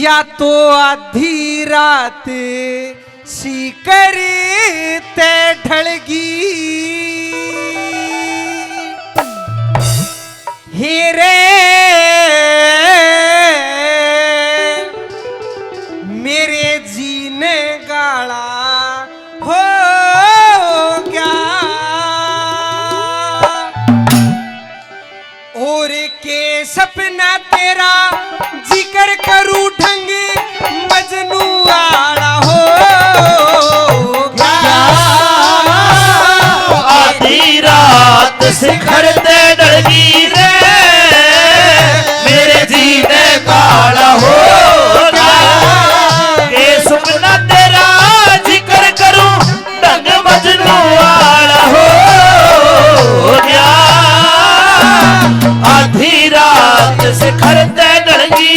या तो आधी रात सीकरी ते ढलगी हीरे मेरे जीने गाला हो गया और के सपना तेरा जिक्र करूं ढंग मजनू आला हो गया आधी रात शिखर ते डलगी रे मेरे जीने काला हो गया के सपना तेरा जिक्र करूं ढंग मजनू आला हो गया आधी रात शिखर ते डलगी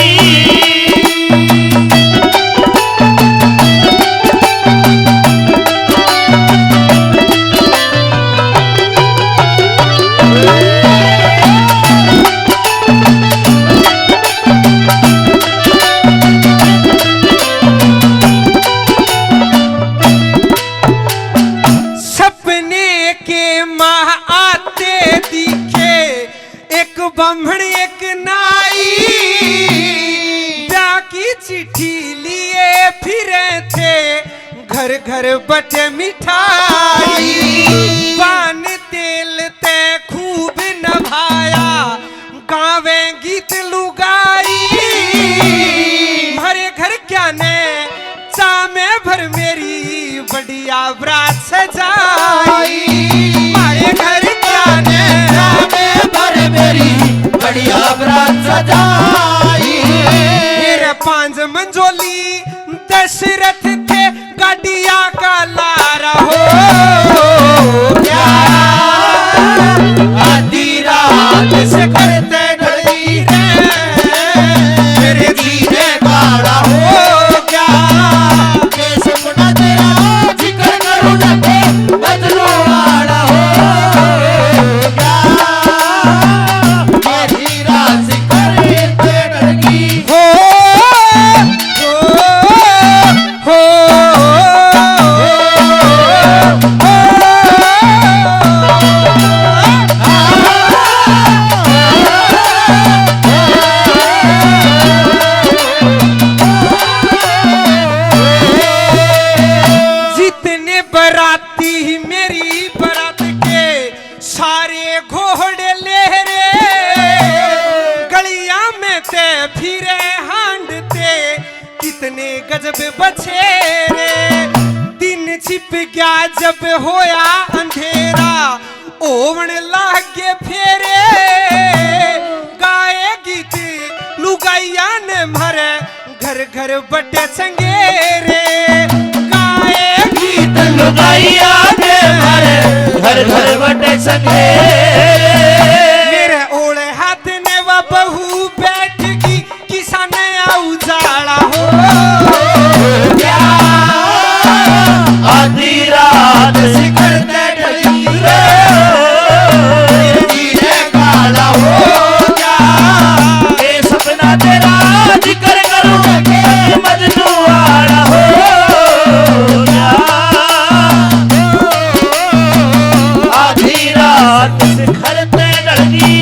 ब्राह्मण एक नाई ब्याह की चिट्ठी लिए फिरे थे घर घर बटे मिठाई पान तेल ते खूब नभाया गावे गीत लुगाई हरे घर क्या ने चामे भर मेरी बढ़िया बरात सजाई हमारे घर क्या ने चामे भर मेरी बढ़िया बरात सजाई मेरे पांच मंजोली दशरथ थे गाड़िया का लारा हो क्या आधी रात से करते डली रे मेरे जीने काला हो क्या के सपना तेरा जिक्र करूं ढंगे मजनू वाला हो गजब बचे रे दिन छिप गया जब होया अंधेरा ओवण लागे फेरे गाए गीत लुगाइया ने मारे घर घर बटे संगेरे गाए गीत लुगाइया ने मारे घर घर बटे संगेरे मेरे ओले हाथ ने वा बहू बैठ गई किसान उजाला हो आधी रात शिखर ते डली रे जीने काला हो गया ये सपना तेरा जिक्र करूं ढंगे मजनू वाला हो गया आधी रात शिखर ते डली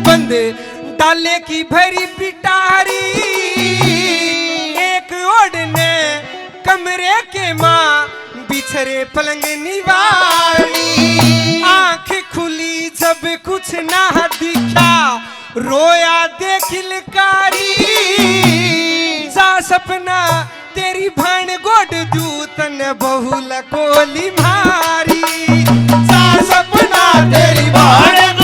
बंद डाले की भरी पिटारी एक ओढ़ने कमरे के माँ बिछरे पलंग निवारी आंख खुली जब कुछ ना दिखा रोया देखिलकारी सा सपना तेरी भाण गोड दूतन बहुल कोली मारी सा सपना तेरी भाण